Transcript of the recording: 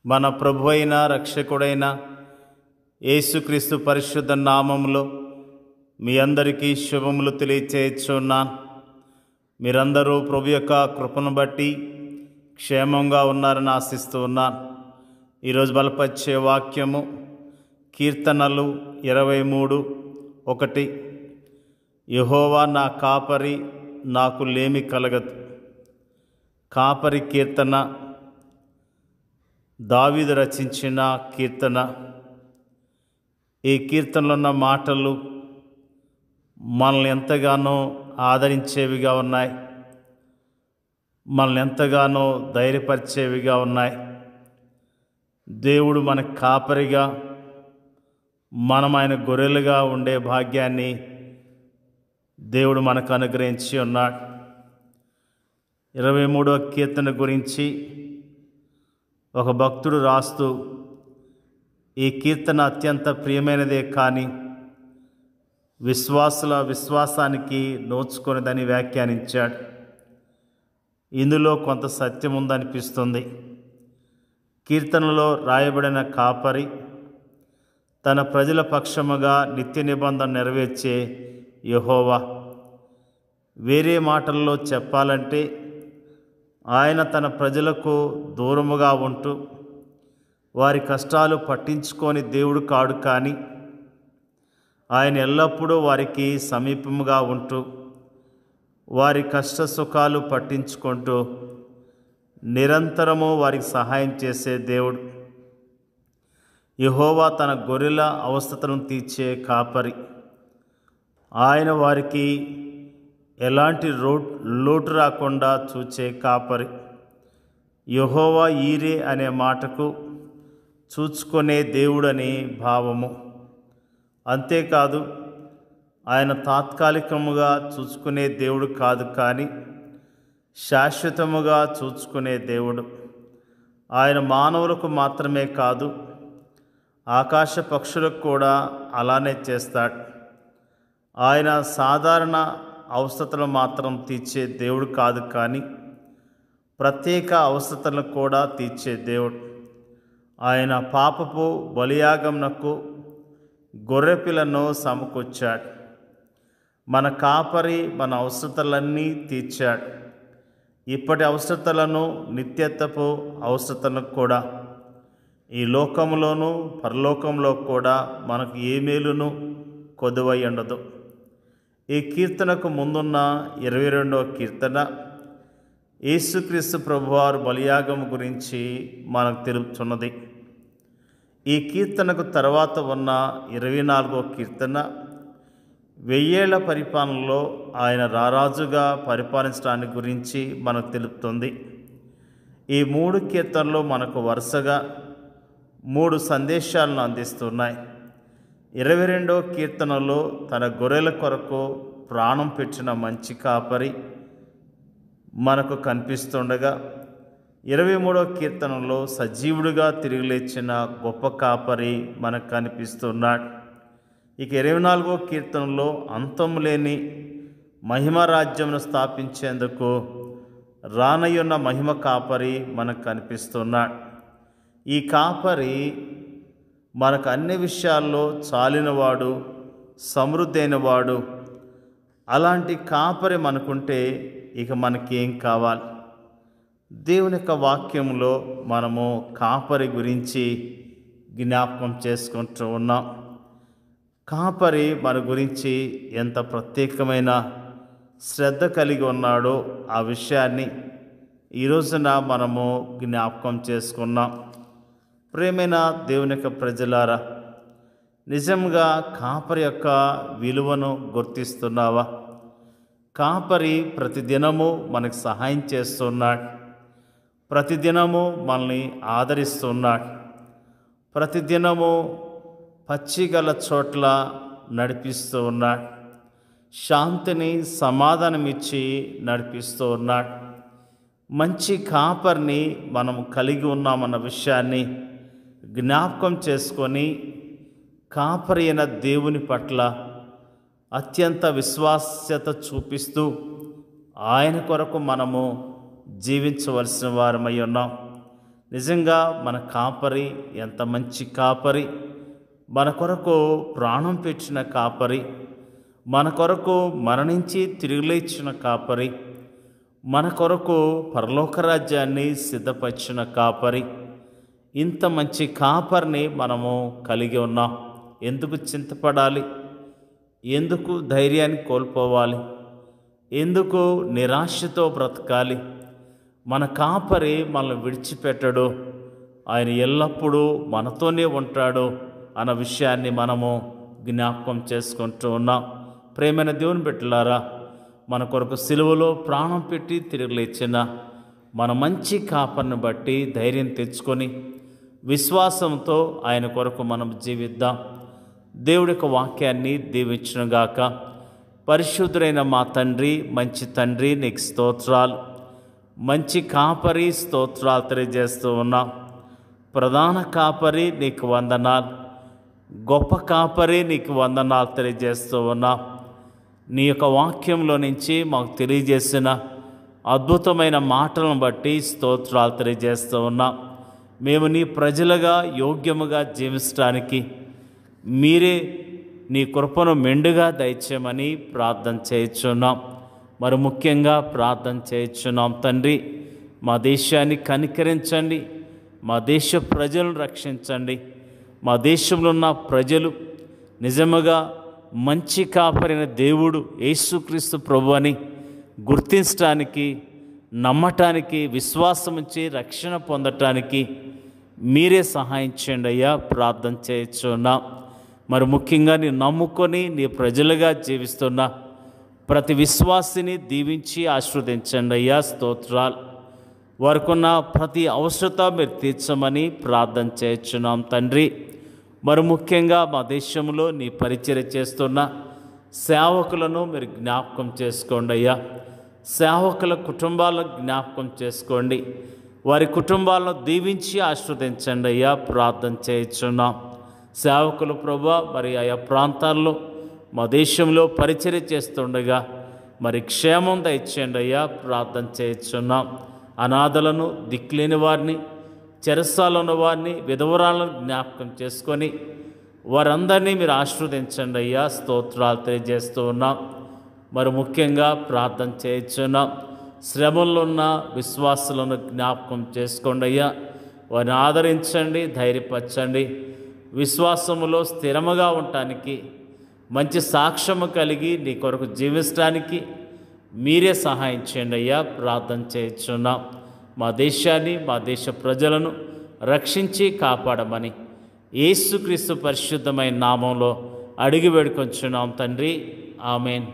మన ప్రభు అయిన రక్షకుడైన యేసుక్రీస్తు పరిశుద్ధ నామములో మీ అందరికీ శుభములు తెలియచేయుచున్నాను. మీరందరూ ప్రభు యొక్క కృపను బట్టి క్షేమంగా ఉన్నారని ఆశిస్తూ ఉన్నాను. ఈరోజు బలపరిచే వాక్యము కీర్తనలు 23:1. యెహోవా నా కాపరి, నాకు లేమి కలగదు. కాపరి కీర్తన దావీదు రచించిన కీర్తన. ఈ కీర్తనలో ఉన్న మాటలు మనల్ని ఎంతగానో ఆదరించేవిగా ఉన్నాయి, మనల్ని ఎంతగానో ధైర్యపరిచేవిగా ఉన్నాయి. దేవుడు మన కాపరిగా, మనం ఆయన గొర్రెలుగా ఉండే భాగ్యాన్ని దేవుడు మనకు అనుగ్రహించి ఉన్నాడు. 23వ కీర్తన గురించి ఒక భక్తుడు రాస్తూ, ఈ కీర్తన అత్యంత ప్రియమైనదే కానీ విశ్వాసుల విశ్వాసానికి నోచుకొనిదని వ్యాఖ్యానించాడు. ఇందులో కొంత సత్యం ఉందనిపిస్తుంది. కీర్తనలో రాయబడిన కాపరి తన ప్రజల పక్షముగా నిత్య నిబంధన నెరవేర్చే యెహోవా. వేరే మాటల్లో చెప్పాలంటే ఆయన తన ప్రజలకు దూరముగా ఉంటూ వారి కష్టాలు పట్టించుకొని దేవుడు కాడు, కానీ ఆయన ఎల్లప్పుడూ వారికి సమీపముగా ఉంటూ వారి కష్ట సుఖాలు పట్టించుకుంటూ నిరంతరము వారికి సహాయం చేసే దేవుడు. యెహోవా తన గొర్రెల అవస్థతను తీర్చే కాపరి. ఆయన వారికి ఎలాంటి లోటు రాకుండా చూచే కాపరి. యెహోవా ఈరే అనే మాటకు చూచుకునే దేవుడని భావము. అంతేకాదు, ఆయన తాత్కాలికముగా చూచుకునే దేవుడు కాదు, కానీ శాశ్వతముగా చూచుకునే దేవుడు. ఆయన మానవులకు మాత్రమే కాదు, ఆకాశ పక్షులకు కూడా అలానే చేస్తాడు. ఆయన సాధారణ అవసరతలు మాత్రం తీర్చే దేవుడు కాదు, కానీ ప్రత్యేక అవసరతలను కూడా తీర్చే దేవుడు. ఆయన పాపపు బలియాగమునకు గొర్రెపిల్లను సమకూర్చాడు. మన కాపరి మన అవసరతలన్నీ తీర్చాడు. ఇప్పటి అవసరతలను, నిత్యత్వపు అవసరతలను కూడా. ఈ లోకంలోనూ పరలోకంలో కూడా మనకు ఏ మేలును కొదువై ఉండదు. ఈ కీర్తనకు ముందున్న 22వ కీర్తన యేసుక్రీస్తు ప్రభువారు బలియాగం గురించి మనకు తెలుపుతున్నది. ఈ కీర్తనకు తర్వాత ఉన్న 24వ కీర్తన 1000 ఏళ్ల పరిపాలనలో ఆయన రారాజుగా పరిపాలించడానికి గురించి మనకు తెలుపుతుంది. ఈ 3 కీర్తనలు మనకు వరుసగా 3 సందేశాలను అందిస్తున్నాయి. 22వ కీర్తనలో తన గొర్రెల కొరకు ప్రాణం పెట్టిన మంచి కాపరి మనకు కనిపిస్తుండగా, 23వ కీర్తనలో సజీవుడిగా తిరిగి లేచిన గొప్ప కాపరి మనకు కనిపిస్తున్నాడు. ఇక 24వ కీర్తనలో అంతం లేని మహిమ రాజ్యమును స్థాపించేందుకు రానయ్యున్న మహిమ కాపరి మనకు కనిపిస్తున్నాడు. ఈ కాపరి మనకు అన్ని విషయాల్లో చాలినవాడు, సమృద్ధి అయినవాడు. అలాంటి కాపరి మనకుంటే ఇక మనకేం కావాలి? దేవుని యొక్క వాక్యంలో మనము కాపరి గురించి జ్ఞాపకం చేసుకుంటూ ఉన్నాం. కాపరి మన గురించి ఎంత ప్రత్యేకమైన శ్రద్ధ కలిగి ఉన్నాడో ఆ విషయాన్ని ఈరోజున మనము జ్ఞాపకం చేసుకున్నాం. ప్రేమైన దేవుని యొక్క ప్రజలారా, నిజంగా కాపరి యొక్క విలువను గుర్తిస్తున్నావా? కాపరి ప్రతిదినము మనకు సహాయం చేస్తున్నాడు, ప్రతిదినము మనల్ని ఆదరిస్తున్నాడు, ప్రతిదినము పచ్చిగల చోట్ల నడిపిస్తూ ఉన్నాడు, శాంతిని సమాధానమిచ్చి నడిపిస్తూ ఉన్నాడు. మంచి కాపరిని మనం కలిగి ఉన్నామన్న విషయాన్ని జ్ఞాపకం చేసుకొని కాపరి అయిన దేవుని పట్ల అత్యంత విశ్వాస్యత చూపిస్తూ ఆయన కొరకు మనము జీవించవలసిన వారమై ఉన్నాం. నిజంగా మన కాపరి ఎంత మంచి కాపరి, మన కొరకు ప్రాణం పెట్టిన కాపరి, మన కొరకు మరణించి తిరిగి లేచిన కాపరి, మన కొరకు పరలోక రాజ్యాన్ని సిద్ధపరిచిన కాపరి. ఇంత మంచి కాపరిని మనము కలిగి ఉన్నాం. ఎందుకు చింతపడాలి? ఎందుకు ధైర్యాన్ని కోల్పోవాలి? ఎందుకు నిరాశతో బ్రతకాలి? మన కాపరి మనల్ని విడిచిపెట్టడు, ఆయన ఎల్లప్పుడూ మనతోనే ఉంటాడు అన్న విషయాన్ని మనము జ్ఞాపకం చేసుకుంటూ ఉన్నాం. ప్రేమైన దేవుని బిడ్డలారా, మన కొరకు సిలువలో ప్రాణం పెట్టి తిరిగి లేచిన మన మంచి కాపరిని బట్టి ధైర్యం తెచ్చుకొని విశ్వాసంతో ఆయన కొరకు మనం జీవిద్దాం. దేవుడి యొక్క వాక్యాన్ని దీవించునుగాక. పరిశుద్ధుడైన మా తండ్రి, మంచి తండ్రి, నీకు స్తోత్రాలు. మంచి కాపరి, స్తోత్రాలు తెలియజేస్తూ ఉన్నాం. ప్రధాన కాపరి నీకు వందనాలు. గొప్ప కాపరి నీకు వందనాలు తెలియజేస్తూ ఉన్నాం. నీ యొక్క వాక్యంలో నుంచి మాకు తెలియజేసిన అద్భుతమైన మాటలను బట్టి స్తోత్రాలు తెలియజేస్తూ ఉన్నాం. మేము నీ ప్రజలుగా యోగ్యముగా జీవించడానికి మీరే నీ కృపను మెండుగా దయచేయమని ప్రార్థన చేయుచున్నాం. మరి ముఖ్యంగా ప్రార్థన చేయుచున్నాం తండ్రి, మా దేశాన్ని కనికరించండి, మా దేశ ప్రజలను రక్షించండి. మా దేశంలో ఉన్న ప్రజలు నిజముగా మంచి కాపరిన దేవుడు యేసుక్రీస్తు ప్రభు అని గుర్తించడానికి, నమ్మటానికి, విశ్వాసం ఉంచి రక్షణ పొందటానికి మీరే సహాయం చేయండి అయ్యా. ప్రార్థన చేయుచున్నాం. మరి ముఖ్యంగా నీ నమ్ముకొని నీ ప్రజలుగా జీవిస్తున్న ప్రతి విశ్వాసిని దీవించి ఆశీర్వదించండి అయ్యా. స్తోత్రాలు. వారికున్న ప్రతి అవసరత మీరు తీర్చమని ప్రార్థన చేయుచున్నాం తండ్రి. మరి ముఖ్యంగా మా దేశంలో నీ పరిచర్య చేస్తున్న సేవకులను మీరు జ్ఞాపకం చేసుకోండి అయ్యా. సేవకుల కుటుంబాలను జ్ఞాపకం చేసుకోండి. వారి కుటుంబాలను దీవించి ఆశీర్వదించండి అయ్యా. ప్రార్థన చేయుచున్నాం. సేవకులు ప్రభువా మరి ఆయా ప్రాంతాల్లో మా దేశంలో పరిచర్య చేస్తుండగా మరి క్షేమం దయచేయండి అయ్యా. ప్రార్థన చేయుచున్నాం. అనాథలను, దిక్కులేని వారిని, చెరసాలలో ఉన్న వారిని, విధవరాలను జ్ఞాపకం చేసుకొని వారందరినీ మీరు ఆశీర్వదించండి అయ్యా. స్తోత్రాలు తెలియజేస్తూ ఉన్నాం. మరి ముఖ్యంగా ప్రార్థన చేయుచున్నాం. శ్రమల్లో ఉన్న విశ్వాసులను జ్ఞాపకం చేసుకోండి అయ్యా. వారిని ఆదరించండి, ధైర్యపరచండి. విశ్వాసములో స్థిరముగా ఉండటానికి, మంచి సాక్ష్యము కలిగి నీ కొరకు జీవించడానికి మీరే సహాయం చేయండి అయ్యా. ప్రార్థన చేయుచున్నాం. మా దేశాన్ని, మా దేశ ప్రజలను రక్షించి కాపాడమని యేసుక్రీస్తు పరిశుద్ధమైన నామంలో అడిగి వేడుకొంచున్నాం తండ్రి. ఆమేన్.